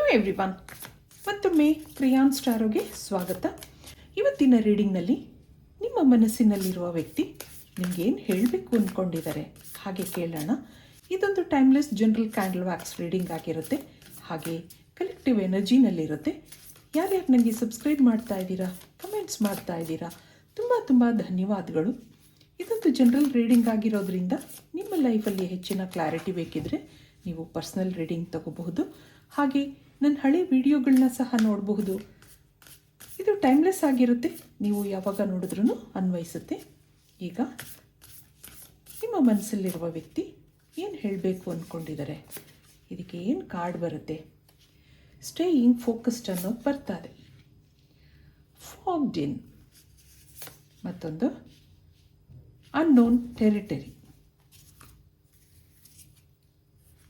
Hi everyone, ಮತ್ತೊಮ್ಮೆ ಕ್ರಿಯಾನ್ ಸ್ಟಾರೋಗೆ ಸ್ವಾಗತ. ಇವತ್ತಿನ ರೀಡಿಂಗ್ನಲ್ಲಿ ನಿಮ್ಮ ಮನಸ್ಸಿನಲ್ಲಿರುವ ವ್ಯಕ್ತಿ ನಿಮಗೇನು ಹೇಳಬೇಕು ಅಂದ್ಕೊಂಡಿದ್ದಾರೆ ಹಾಗೆ ಕೇಳೋಣ. ಇದೊಂದು timeless general candle wax reading ಆಗಿರುತ್ತೆ, ಹಾಗೆ ಕಲೆಕ್ಟಿವ್ ಎನರ್ಜಿನಲ್ಲಿರುತ್ತೆ. ಯಾರ್ಯಾರು ನನಗೆ ಸಬ್ಸ್ಕ್ರೈಬ್ ಮಾಡ್ತಾ ಇದ್ದೀರಾ, ಕಮೆಂಟ್ಸ್ ಮಾಡ್ತಾ ಇದ್ದೀರಾ, ತುಂಬ ಧನ್ಯವಾದಗಳು. ಇದೊಂದು ಜನರಲ್ ರೀಡಿಂಗ್ ಆಗಿರೋದ್ರಿಂದ ನಿಮ್ಮ ಲೈಫಲ್ಲಿ ಹೆಚ್ಚಿನ ಕ್ಲಾರಿಟಿ ಬೇಕಿದ್ದರೆ ನೀವು ಪರ್ಸ್ನಲ್ ರೀಡಿಂಗ್ ತಗೋಬಹುದು. ಹಾಗೆ ನನ್ನ ಹಳೆ ವಿಡಿಯೋಗಳನ್ನ ಸಹ ನೋಡಬಹುದು. ಇದು ಟೈಮ್ಲೆಸ್ ಆಗಿರುತ್ತೆ, ನೀವು ಯಾವಾಗ ನೋಡಿದ್ರೂ ಅನ್ವಯಿಸುತ್ತೆ. ಈಗ ನಿಮ್ಮ ಮನಸ್ಸಲ್ಲಿರುವ ವ್ಯಕ್ತಿ ಏನು ಹೇಳಬೇಕು ಅಂದ್ಕೊಂಡಿದ್ದಾರೆ, ಇದಕ್ಕೆ ಏನು ಕಾರ್ಡ್ ಬರುತ್ತೆ? ಸ್ಟೇಯಿಂಗ್ ಫೋಕಸ್ಡ್ ಅನ್ನೋದು ಬರ್ತಾರೆ. ಫಾಗ್ಡ್ ಇನ್, ಮತ್ತೊಂದು ಅನ್ನೋನ್ ಟೆರಿಟರಿ,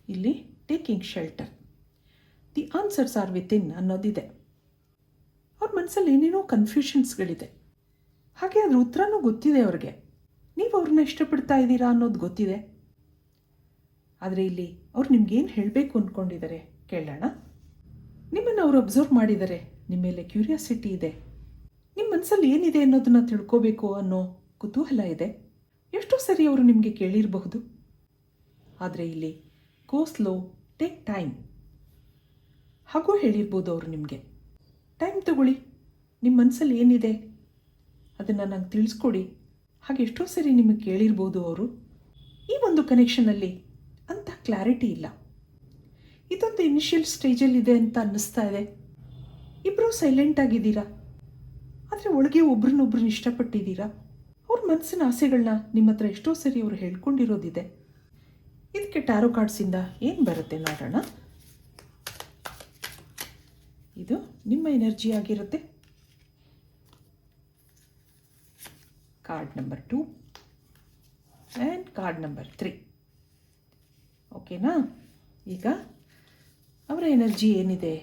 ಇಲ್ಲಿ taking shelter, the answers are within ಅನ್ನೋದಿದೆ. ಅವ್ರ ಮನಸ್ಸಲ್ಲಿ ಏನೇನೋ ಕನ್ಫ್ಯೂಷನ್ಸ್ಗಳಿದೆ, ಹಾಗೆ ಅದ್ರ ಉತ್ತರನೂ ಗೊತ್ತಿದೆ ಅವ್ರಿಗೆ. ನೀವು ಅವ್ರನ್ನ ಇಷ್ಟಪಡ್ತಾ ಇದ್ದೀರಾ ಅನ್ನೋದು ಗೊತ್ತಿದೆ. ಆದರೆ ಇಲ್ಲಿ ಅವ್ರು ನಿಮ್ಗೇನು ಹೇಳಬೇಕು ಅಂದ್ಕೊಂಡಿದ್ದಾರೆ ಕೇಳೋಣ. ನಿಮ್ಮನ್ನು ಅವರು ಅಬ್ಸರ್ವ್ ಮಾಡಿದ್ದಾರೆ, ನಿಮ್ಮ ಮೇಲೆ ಕ್ಯೂರಿಯಾಸಿಟಿ ಇದೆ, ನಿಮ್ಮ ಮನಸ್ಸಲ್ಲಿ ಏನಿದೆ ಅನ್ನೋದನ್ನು ತಿಳ್ಕೋಬೇಕು ಅನ್ನೋ ಕುತೂಹಲ ಇದೆ. ಎಷ್ಟೋ ಸರಿ ಅವರು ನಿಮಗೆ ಕೇಳಿರಬಹುದು, ಆದರೆ ಇಲ್ಲಿ ಗೋ ಸ್ಲೋ, ಟೇಕ್ ಟೈಮ್ ಹಾಗೂ ಹೇಳಿರ್ಬೋದು ಅವರು ನಿಮಗೆ. ಟೈಮ್ ತಗೊಳ್ಳಿ, ನಿಮ್ಮ ಮನಸ್ಸಲ್ಲಿ ಏನಿದೆ ಅದನ್ನು ನಂಗೆ ತಿಳಿಸ್ಕೊಡಿ. ಹಾಗೆ ಎಷ್ಟೋ ಸರಿ ನಿಮಗೆ ಕೇಳಿರ್ಬೋದು ಅವರು. ಈ ಒಂದು ಕನೆಕ್ಷನಲ್ಲಿ ಅಂಥ ಕ್ಲಾರಿಟಿ ಇಲ್ಲ, ಇದೊಂದು ಇನಿಷಿಯಲ್ ಸ್ಟೇಜಲ್ಲಿದೆ ಅಂತ ಅನ್ನಿಸ್ತಾ ಇದೆ. ಇಬ್ಬರೂ ಸೈಲೆಂಟ್ ಆಗಿದ್ದೀರಾ, ಆದರೆ ಒಳಗೆ ಒಬ್ರನ್ನೊಬ್ರನ್ನ ಇಷ್ಟಪಟ್ಟಿದ್ದೀರಾ. ಅವ್ರ ಮನಸ್ಸಿನ ಆಸೆಗಳನ್ನ ನಿಮ್ಮ ಹತ್ರ ಎಷ್ಟೋ ಸರಿ ಅವರು ಹೇಳ್ಕೊಂಡಿರೋದಿದೆ. ಇದಕ್ಕೆ ಟ್ಯಾರೋ ಕಾರ್ಡ್ಸಿಂದ ಏನು ಬರುತ್ತೆ ನೋಡೋಣ. ಇದು ನಿಮ್ಮ ಎನರ್ಜಿ ಆಗಿರುತ್ತೆ. Card number 2 and card number 3. ಓಕೆನಾ? ಈಗ ಅವರ ಎನರ್ಜಿ ಏನಿದೆ,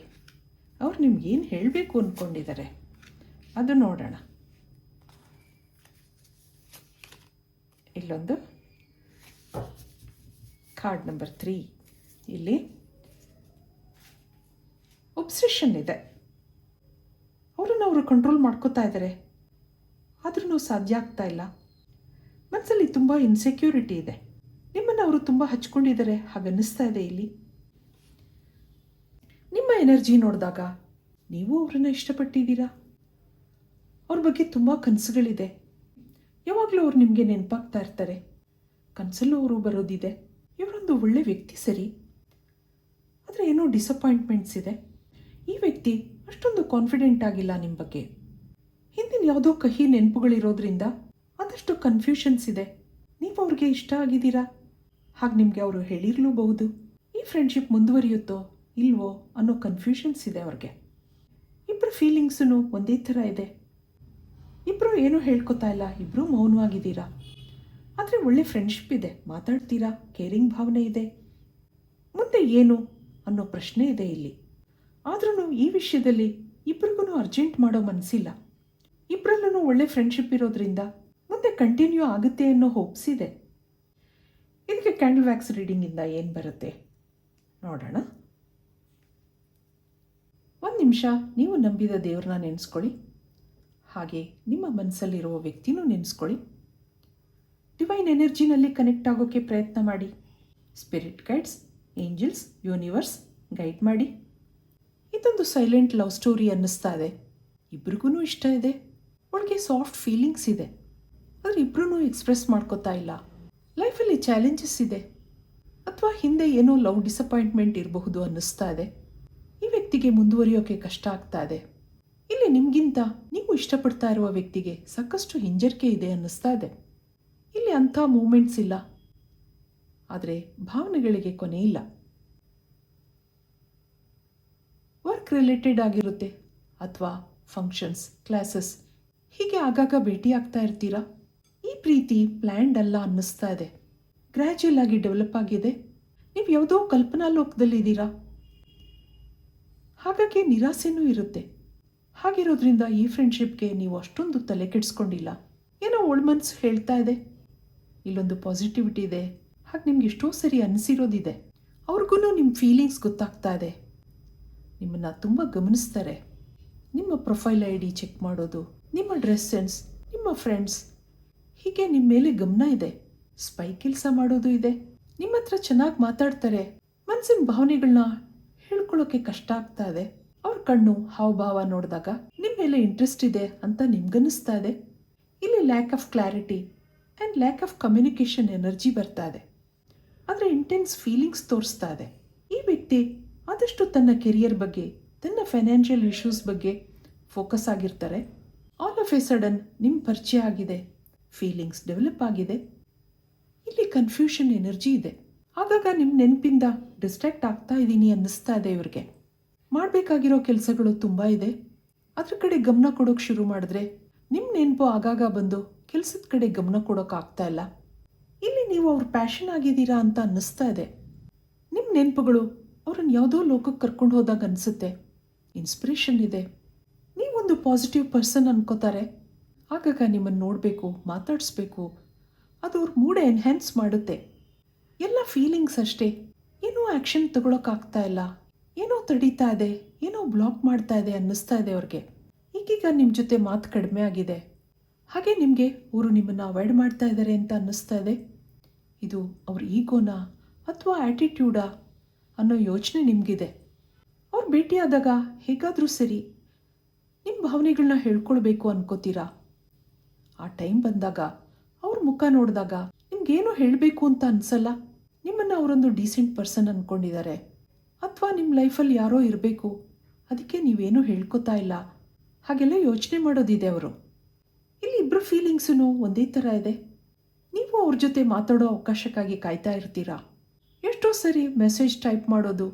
ಅವ್ರು ನಿಮ್ಗೇನು ಹೇಳಬೇಕು ಅಂದ್ಕೊಂಡಿದ್ದಾರೆ ಅದು ನೋಡೋಣ. ಇಲ್ಲೊಂದು ಕಾರ್ಡ್ ನಂಬರ್ 3, ಇಲ್ಲಿ ಒಬ್ಸೆಷನ್ ಇದೆ. ಅವರು ಕಂಟ್ರೋಲ್ ಮಾಡ್ಕೋತಾ ಇದ್ದಾರೆ, ಆದ್ರೂ ಸಾಧ್ಯ ಆಗ್ತಾ ಇಲ್ಲ. ಮನಸ್ಸಲ್ಲಿ ತುಂಬ ಇನ್ಸೆಕ್ಯೂರಿಟಿ ಇದೆ, ನಿಮ್ಮನ್ನು ಅವರು ತುಂಬ ಹಚ್ಕೊಂಡಿದ್ದಾರೆ ಹಾಗನ್ನಿಸ್ತಾ ಇದೆ. ಇಲ್ಲಿ ನಿಮ್ಮ ಎನರ್ಜಿ ನೋಡಿದಾಗ ನೀವು ಅವರನ್ನು ಇಷ್ಟಪಟ್ಟಿದ್ದೀರಾ. ಅವ್ರ ಬಗ್ಗೆ ತುಂಬ ಕನಸುಗಳಿದೆ, ಯಾವಾಗಲೂ ಅವ್ರು ನಿಮಗೆ ನೆನಪಾಗ್ತಾ ಇರ್ತಾರೆ. ಕನಸಲ್ಲೂ ಅವರು ಬರೋದಿದೆ. ಇವರೊಂದು ಒಳ್ಳೆ ವ್ಯಕ್ತಿ ಸರಿ, ಆದರೆ ಏನೋ ಡಿಸಪಾಯಿಂಟ್ಮೆಂಟ್ಸ್ ಇದೆ. ಈ ವ್ಯಕ್ತಿ ಅಷ್ಟೊಂದು ಕಾನ್ಫಿಡೆಂಟ್ ಆಗಿಲ್ಲ ನಿಮ್ಮ ಬಗ್ಗೆ. ಹಿಂದಿನ ಯಾವುದೋ ಕಹಿ ನೆನಪುಗಳಿರೋದ್ರಿಂದ ಆದಷ್ಟು ಕನ್ಫ್ಯೂಷನ್ಸ್ ಇದೆ. ನೀವು ಅವ್ರಿಗೆ ಇಷ್ಟ ಆಗಿದ್ದೀರಾ, ಹಾಗೆ ನಿಮಗೆ ಅವರು ಹೇಳಿರಲೂಬಹುದು. ಈ ಫ್ರೆಂಡ್ಶಿಪ್ ಮುಂದುವರಿಯುತ್ತೋ ಇಲ್ವೋ ಅನ್ನೋ ಕನ್ಫ್ಯೂಷನ್ಸ್ ಇದೆ ಅವ್ರಿಗೆ. ಇಬ್ಬರು ಫೀಲಿಂಗ್ಸೂ ಒಂದೇ ಥರ ಇದೆ. ಇಬ್ಬರು ಏನೂ ಹೇಳ್ಕೊತಾ ಇಲ್ಲ, ಇಬ್ಬರೂ ಮೌನವಾಗಿದ್ದೀರಾ. ಆದರೆ ಒಳ್ಳೆ ಫ್ರೆಂಡ್ಶಿಪ್ ಇದೆ, ಮಾತಾಡ್ತೀರಾ, ಕೇರಿಂಗ್ ಭಾವನೆ ಇದೆ. ಮುಂದೆ ಏನು ಅನ್ನೋ ಪ್ರಶ್ನೆ ಇದೆ ಇಲ್ಲಿ. ಆದ್ರೂ ಈ ವಿಷಯದಲ್ಲಿ ಇಬ್ಬರಿಗೂ ಅರ್ಜೆಂಟ್ ಮಾಡೋ ಮನಸ್ಸಿಲ್ಲ. ಇಬ್ಬರಲ್ಲೂ ಒಳ್ಳೆ ಫ್ರೆಂಡ್ಶಿಪ್ ಇರೋದ್ರಿಂದ ಮುಂದೆ ಕಂಟಿನ್ಯೂ ಆಗುತ್ತೆ ಅನ್ನೋ ಹೋಪ್ಸ್ ಇದೆ. ಇದಕ್ಕೆ ಕ್ಯಾಂಡಲ್ ವ್ಯಾಕ್ಸ್ ರೀಡಿಂಗಿಂದ ಏನು ಬರುತ್ತೆ ನೋಡೋಣ. ಒಂದು ನಿಮಿಷ ನೀವು ನಂಬಿದ ದೇವ್ರನ್ನ ನೆನೆಸ್ಕೊಳ್ಳಿ, ಹಾಗೆ ನಿಮ್ಮ ಮನಸ್ಸಲ್ಲಿರುವ ವ್ಯಕ್ತಿನೂ ನೆನೆಸ್ಕೊಳ್ಳಿ. ಡಿವೈನ್ ಎನರ್ಜಿನಲ್ಲಿ ಕನೆಕ್ಟ್ ಆಗೋಕ್ಕೆ ಪ್ರಯತ್ನ ಮಾಡಿ. Spirit guides, angels, universe guide ಮಾಡಿ. ಇದೊಂದು ಸೈಲೆಂಟ್ ಲವ್ ಸ್ಟೋರಿ ಅನ್ನಿಸ್ತಾ ಇದೆ. ಇಬ್ರಿಗೂ ಇಷ್ಟ ಇದೆ, ಒಳಗೆ ಸಾಫ್ಟ್ ಫೀಲಿಂಗ್ಸ್ ಇದೆ, ಆದರೆ ಇಬ್ಬರೂ ಎಕ್ಸ್ಪ್ರೆಸ್ ಮಾಡ್ಕೋತಾ ಇಲ್ಲ. ಲೈಫಲ್ಲಿ ಚಾಲೆಂಜಸ್ ಇದೆ, ಅಥವಾ ಹಿಂದೆ ಏನೋ ಲವ್ ಡಿಸಪಾಯಿಂಟ್ಮೆಂಟ್ ಇರಬಹುದು ಅನ್ನಿಸ್ತಾ ಇದೆ. ಈ ವ್ಯಕ್ತಿಗೆ ಮುಂದುವರಿಯೋಕೆ ಕಷ್ಟ ಆಗ್ತಾ ಇದೆ. ಇಲ್ಲಿ ನಿಮಗಿಂತ ನೀವು ಇಷ್ಟಪಡ್ತಾ ಇರುವ ವ್ಯಕ್ತಿಗೆ ಸಾಕಷ್ಟು ಹಿಂಜರಿಕೆ ಇದೆ ಅನ್ನಿಸ್ತಾ ಇದೆ. ಇಲ್ಲಿ ಅಂಥ ಮೂಮೆಂಟ್ಸ್ ಇಲ್ಲ, ಆದರೆ ಭಾವನೆಗಳಿಗೆ ಕೊನೆ ಇಲ್ಲ. ವರ್ಕ್ ರಿಲೇಟೆಡ್ ಆಗಿರುತ್ತೆ, ಅಥವಾ ಫಂಕ್ಷನ್ಸ್, ಕ್ಲಾಸಸ್, ಹೀಗೆ ಆಗಾಗ ಭೇಟಿ ಆಗ್ತಾ ಇರ್ತೀರಾ. ಈ ಪ್ರೀತಿ ಪ್ಲ್ಯಾಂಡ್ ಅಲ್ಲ ಅನ್ನಿಸ್ತಾ ಇದೆ, ಗ್ರ್ಯಾಜುಯಲ್ ಆಗಿ ಡೆವಲಪ್ ಆಗಿದೆ. ನೀವು ಯಾವುದೋ ಕಲ್ಪನಾ ಲೋಕದಲ್ಲಿದ್ದೀರಾ, ಹಾಗಾಗಿ ನಿರಾಸೆನೂ ಇರುತ್ತೆ. ಹಾಗಿರೋದ್ರಿಂದ ಈ ಫ್ರೆಂಡ್ಶಿಪ್ಗೆ ನೀವು ಅಷ್ಟೊಂದು ತಲೆ ಕೆಡಿಸ್ಕೊಂಡಿಲ್ಲ. ಏನೋ ಒಳ್ಮನ್ಸು ಹೇಳ್ತಾ ಇದೆ, ಇಲ್ಲೊಂದು ಪಾಸಿಟಿವಿಟಿ ಇದೆ. ಹಾಗೆ ನಿಮ್ಗೆ ಎಷ್ಟೋ ಸರಿ ಅನಿಸಿರೋದಿದೆ. ಅವ್ರಿಗೂ ನಿಮ್ಮ ಫೀಲಿಂಗ್ಸ್ ಗೊತ್ತಾಗ್ತಾ ಇದೆ. ನಿಮ್ಮನ್ನು ತುಂಬ ಗಮನಿಸ್ತಾರೆ. ನಿಮ್ಮ ಪ್ರೊಫೈಲ್ ID ಚೆಕ್ ಮಾಡೋದು, ನಿಮ್ಮ ಡ್ರೆಸ್ ಸೆನ್ಸ್, ನಿಮ್ಮ ಫ್ರೆಂಡ್ಸ್, ಹೀಗೆ ನಿಮ್ಮ ಮೇಲೆ ಗಮನ ಇದೆ. ಸ್ಪೈ ಕೆಲಸ ಮಾಡೋದು ಇದೆ. ನಿಮ್ಮ ಹತ್ರ ಚೆನ್ನಾಗಿ ಮಾತಾಡ್ತಾರೆ. ಮನಸ್ಸಿನ ಭಾವನೆಗಳನ್ನ ಹೇಳ್ಕೊಳ್ಳೋಕೆ ಕಷ್ಟ ಆಗ್ತಾ ಇದೆ. ಅವ್ರ ಕಣ್ಣು ಹಾವಭಾವ ನೋಡಿದಾಗ ನಿಮ್ಮ ಮೇಲೆ ಇಂಟ್ರೆಸ್ಟ್ ಇದೆ ಅಂತ ನಿಮ್ಗನ್ನಿಸ್ತಾ ಇದೆ. ಇಲ್ಲಿ lack of clarity and lack of communication energy ಬರ್ತಾ ಇದೆ. ಆದರೆ ಇಂಟೆನ್ಸ್ ಫೀಲಿಂಗ್ಸ್ ತೋರಿಸ್ತಾ ಇದೆ. ಈ ವ್ಯಕ್ತಿ ಆದಷ್ಟು ತನ್ನ ಕೆರಿಯರ್ ಬಗ್ಗೆ, ತನ್ನ ಫೈನಾನ್ಷಿಯಲ್ ಇಶ್ಯೂಸ್ ಬಗ್ಗೆ ಫೋಕಸ್ ಆಗಿರ್ತಾರೆ. ಆಲ್ ಆಫ್ ಎ ಸಡನ್ ನಿಮ್ಮ ಪರಿಚಯ ಆಗಿದೆ, ಫೀಲಿಂಗ್ಸ್ ಡೆವಲಪ್ ಆಗಿದೆ. ಇಲ್ಲಿ ಕನ್ಫ್ಯೂಷನ್ ಎನರ್ಜಿ ಇದೆ. ಆಗಾಗ ನಿಮ್ಮ ನೆನಪಿಂದ ಡಿಸ್ಟ್ರಾಕ್ಟ್ ಆಗ್ತಾ ಇದ್ದೀನಿ ಅನ್ನಿಸ್ತಾ ಇದೆ. ಇವ್ರಿಗೆ ಮಾಡಬೇಕಾಗಿರೋ ಕೆಲಸಗಳು ತುಂಬ ಇದೆ. ಅದ್ರ ಕಡೆ ಗಮನ ಕೊಡೋಕೆ ಶುರು ಮಾಡಿದ್ರೆ ನಿಮ್ಮ ನೆನಪು ಆಗಾಗ ಬಂದು ಕೆಲಸದ ಕಡೆ ಗಮನ ಕೊಡೋಕ್ಕಾಗ್ತಾ ಇಲ್ಲ. ಇಲ್ಲಿ ನೀವು ಅವ್ರ ಪ್ಯಾಷನ್ ಆಗಿದ್ದೀರಾ ಅಂತ ಅನ್ನಿಸ್ತಾ ಇದೆ. ನಿಮ್ಮ ನೆನಪುಗಳು ಅವ್ರನ್ನ ಯಾವುದೋ ಲೋಕಕ್ಕೆ ಕರ್ಕೊಂಡು ಹೋದಾಗ ಅನಿಸುತ್ತೆ. ಇನ್ಸ್ಪಿರೇಷನ್ ಇದೆ. ನೀವೊಂದು ಪಾಸಿಟಿವ್ ಪರ್ಸನ್ ಅನ್ಕೋತಾರೆ. ಆಗಾಗ ನಿಮ್ಮನ್ನು ನೋಡಬೇಕು, ಮಾತಾಡಿಸ್ಬೇಕು, ಅದು ಅವ್ರ ಮೂಡ್ ಎನ್ಹ್ಯಾನ್ಸ್ ಮಾಡುತ್ತೆ. ಎಲ್ಲ ಫೀಲಿಂಗ್ಸ್ ಅಷ್ಟೇ. ಏನೋ ಆ್ಯಕ್ಷನ್ ತಗೊಳಕ್ಕಾಗ್ತಾ ಇಲ್ಲ, ಏನೋ ತಡೀತಾ ಇದೆ, ಏನೋ ಬ್ಲಾಕ್ ಮಾಡ್ತಾ ಇದೆ ಅನ್ನಿಸ್ತಾ ಇದೆ ಅವ್ರಿಗೆ. ಈಗೀಗ ನಿಮ್ಮ ಜೊತೆ ಮಾತು ಕಡಿಮೆ ಆಗಿದೆ. ಹಾಗೆ ನಿಮಗೆ ಅವರು ನಿಮ್ಮನ್ನು ಅವಾಯ್ಡ್ ಮಾಡ್ತಾ ಇದ್ದಾರೆ ಅಂತ ಅನ್ನಿಸ್ತಾ ಇದೆ. ಇದು ಅವ್ರ ಈಗೋನಾ ಅಥವಾ ಆ್ಯಟಿಟ್ಯೂಡಾ ಅನ್ನೋ ಯೋಚನೆ ನಿಮಗಿದೆ. ಅವ್ರು ಭೇಟಿಯಾದಾಗ ಹೇಗಾದರೂ ಸರಿ ನಿಮ್ಮ ಭಾವನೆಗಳನ್ನ ಹೇಳ್ಕೊಳ್ಬೇಕು ಅನ್ಕೋತೀರಾ. ಆ ಟೈಮ್ ಬಂದಾಗ ಅವ್ರ ಮುಖ ನೋಡಿದಾಗ ನಿಮ್ಗೇನೋ ಹೇಳಬೇಕು ಅಂತ ಅನಿಸಲ್ಲ. ನಿಮ್ಮನ್ನು ಅವರೊಂದು ಡೀಸೆಂಟ್ ಪರ್ಸನ್ ಅಂದ್ಕೊಂಡಿದ್ದಾರೆ, ಅಥವಾ ನಿಮ್ಮ ಲೈಫಲ್ಲಿ ಯಾರೋ ಇರಬೇಕು, ಅದಕ್ಕೆ ನೀವೇನೂ ಹೇಳ್ಕೊತಾ ಇಲ್ಲ, ಹಾಗೆಲ್ಲ ಯೋಚನೆ ಮಾಡೋದಿದೆ ಅವರು. ಇಲ್ಲಿ ಇಬ್ಬರು ಫೀಲಿಂಗ್ಸೂ ಒಂದೇ ಥರ ಇದೆ. ನೀವು ಅವ್ರ ಜೊತೆ ಮಾತಾಡೋ ಅವಕಾಶಕ್ಕಾಗಿ ಕಾಯ್ತಾ ಇರ್ತೀರಾ. ಎಷ್ಟೋ ಸರಿ ಮೆಸೇಜ್ ಟೈಪ್ ಮಾಡೋದು,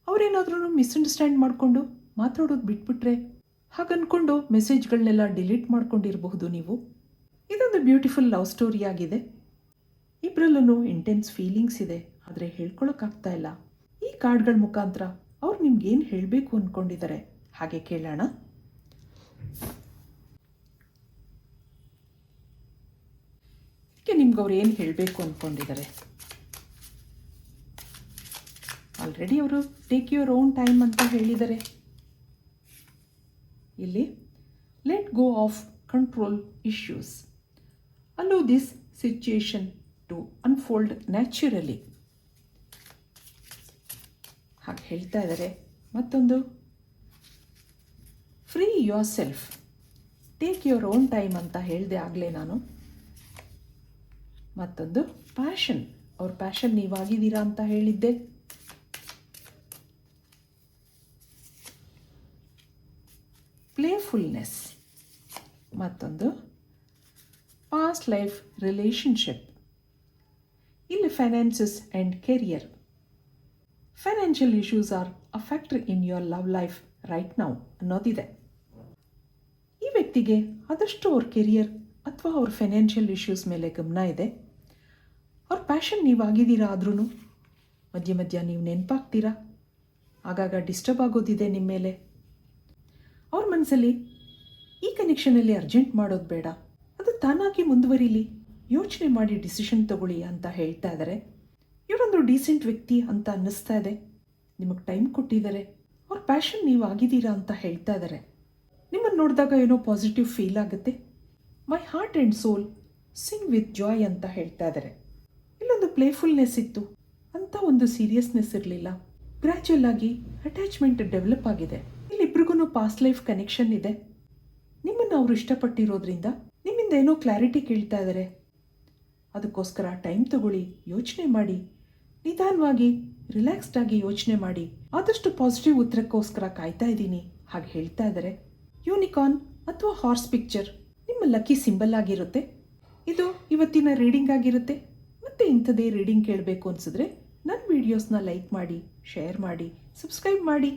ಅವರೇನಾದ್ರೂ ಮಿಸ್ಅಂಡರ್ಸ್ಟ್ಯಾಂಡ್ ಮಾಡಿಕೊಂಡು ಮಾತಾಡೋದು ಬಿಟ್ಬಿಟ್ರೆ ಹಾಗನ್ಕೊಂಡು ಮೆಸೇಜ್ಗಳನ್ನೆಲ್ಲ ಡಿಲೀಟ್ ಮಾಡ್ಕೊಂಡಿರಬಹುದು ನೀವು. ಇದೊಂದು ಬ್ಯೂಟಿಫುಲ್ ಲವ್ ಸ್ಟೋರಿ ಆಗಿದೆ. ಇಬ್ಬರಲ್ಲೂ ಇಂಟೆನ್ಸ್ ಫೀಲಿಂಗ್ಸ್ ಇದೆ, ಆದರೆ ಹೇಳ್ಕೊಳಕ್ಕಾಗ್ತಾ ಇಲ್ಲ. ಈ ಕಾರ್ಡ್ಗಳ ಮುಖಾಂತರ ಅವ್ರು ನಿಮ್ಗೇನು ಹೇಳಬೇಕು ಅಂದ್ಕೊಂಡಿದ್ದಾರೆ ಹಾಗೆ ಕೇಳೋಣ. ನಿಮ್ಗೆ ಅವ್ರು ಏನು ಹೇಳಬೇಕು ಅಂದ್ಕೊಂಡಿದ್ದಾರೆ. ಆಲ್ರೆಡಿ ಅವರು ಟೇಕ್ ಯುವರ್ ಓನ್ ಟೈಮ್ ಅಂತ ಹೇಳಿದ್ದಾರೆ. ಇಲ್ಲಿ let go of control issues, allow this situation to unfold naturally ಹಾಗೆ ಹೇಳ್ತಾ ಇದ್ದಾರೆ. ಮತ್ತೊಂದು free yourself, take your own time ಅಂತ ಹೇಳಿದೆ ಆಗಲೇ ನಾನು. ಮತ್ತೊಂದು ಪ್ಯಾಷನ್, ಅವ್ರ ಪ್ಯಾಷನ್ ನೀವಾಗಿದ್ದೀರಾ ಅಂತ ಹೇಳಿದ್ದೆ. ಪ್ಲೇಫುಲ್ನೆಸ್, ಮತ್ತೊಂದು ಪಾಸ್ಟ್ ಲೈಫ್ ರಿಲೇಷನ್ಶಿಪ್. ಇಲ್ಲಿ finances and career, financial issues are a factor in your love life right now ಅನ್ನೋದಿದೆ. ಈ ವ್ಯಕ್ತಿಗೆ ಆದಷ್ಟು ಅವ್ರ ಕೆರಿಯರ್ ಅಥವಾ ಅವ್ರ ಫೈನಾನ್ಷಿಯಲ್ ಇಶ್ಯೂಸ್ ಮೇಲೆ ಗಮನ ಇದೆ. ಅವ್ರ ಪ್ಯಾಷನ್ ನೀವಾಗಿದ್ದೀರಾ, ಆದ್ರೂ ಮಧ್ಯ ಮಧ್ಯ ನೀವು ನೆನಪಾಗ್ತೀರಾ, ಆಗಾಗ ಡಿಸ್ಟರ್ಬ್ ಆಗೋದಿದೆ ನಿಮ್ಮ ಮೇಲೆ. ಅವ್ರ ಮನಸ್ಸಲ್ಲಿ ಈ ಕನೆಕ್ಷನಲ್ಲಿ ಅರ್ಜೆಂಟ್ ಮಾಡೋದು ಬೇಡ, ಅದು ತಾನಾಗಿ ಮುಂದುವರಿಲಿ, ಯೋಚನೆ ಮಾಡಿ ಡಿಸಿಷನ್ ತಗೊಳ್ಳಿ ಅಂತ ಹೇಳ್ತಾ ಇದ್ದಾರೆ. ಇವರೊಂದು ಡೀಸೆಂಟ್ ವ್ಯಕ್ತಿ ಅಂತ ಅನ್ನಿಸ್ತಾ ಇದೆ. ನಿಮಗೆ ಟೈಮ್ ಕೊಟ್ಟಿದ್ದಾರೆ. ಅವ್ರ ಪ್ಯಾಷನ್ ನೀವಾಗಿದ್ದೀರಾ ಅಂತ ಹೇಳ್ತಾ ಇದ್ದಾರೆ. ನಿಮ್ಮನ್ನು ನೋಡಿದಾಗ ಏನೋ ಪಾಸಿಟಿವ್ ಫೀಲ್ ಆಗುತ್ತೆ. My heart and soul sing with joy ಅಂತ ಹೇಳ್ತಾ ಇದ್ದಾರೆ. ಇಲ್ಲೊಂದು ಪ್ಲೇಫುಲ್ನೆಸ್ ಇತ್ತು ಅಂತ ಒಂದು ಸೀರಿಯಸ್ನೆಸ್ ಇರಲಿಲ್ಲ. ಗ್ರ್ಯಾಜುವಲ್ ಆಗಿ ಅಟ್ಯಾಚ್ಮೆಂಟ್ ಡೆವಲಪ್ ಆಗಿದೆ. ಇಲ್ಲಿಬ್ರಿಗೂ ಪಾಸ್ಟ್ ಲೈಫ್ ಕನೆಕ್ಷನ್ ಇದೆ. ನಿಮ್ಮನ್ನು ಅವರು ಇಷ್ಟಪಟ್ಟಿರೋದ್ರಿಂದ ನಿಮ್ಮಿಂದ ಏನೋ ಕ್ಲಾರಿಟಿ ಕೇಳ್ತಾ ಇದ್ದಾರೆ. ಅದಕ್ಕೋಸ್ಕರ ಟೈಮ್ ತಗೊಳ್ಳಿ, ಯೋಚನೆ ಮಾಡಿ, ನಿಧಾನವಾಗಿ ರಿಲ್ಯಾಕ್ಸ್ಡ್ ಆಗಿ ಯೋಚನೆ ಮಾಡಿ, ಆದಷ್ಟು ಪಾಸಿಟಿವ್ ಉತ್ತರಕ್ಕೋಸ್ಕರ ಕಾಯ್ತಾ ಇದ್ದೀನಿ ಹಾಗೆ ಹೇಳ್ತಾ ಇದ್ದಾರೆ. ಯೂನಿಕಾರ್ನ್ ಅಥವಾ ಹಾರ್ಸ್ ಪಿಕ್ಚರ್ ನಿಮ್ಮ ಲಕ್ಕಿ ಸಿಂಬಲ್ ಆಗಿರುತ್ತೆ. ಇದು ಇವತ್ತಿನ ರೀಡಿಂಗ್ ಆಗಿರುತ್ತೆ. ಮತ್ತೆ ಇಂಥದೇ ರೀಡಿಂಗ್ ಕೇಳಬೇಕು ಅನಿಸಿದ್ರೆ ನನ್ನ ವಿಡಿಯೋಸ್ನ ಲೈಕ್ ಮಾಡಿ, ಶೇರ್ ಮಾಡಿ, ಸಬ್ಸ್ಕ್ರೈಬ್ ಮಾಡಿ.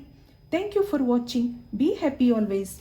Thank you for watching. Be happy always.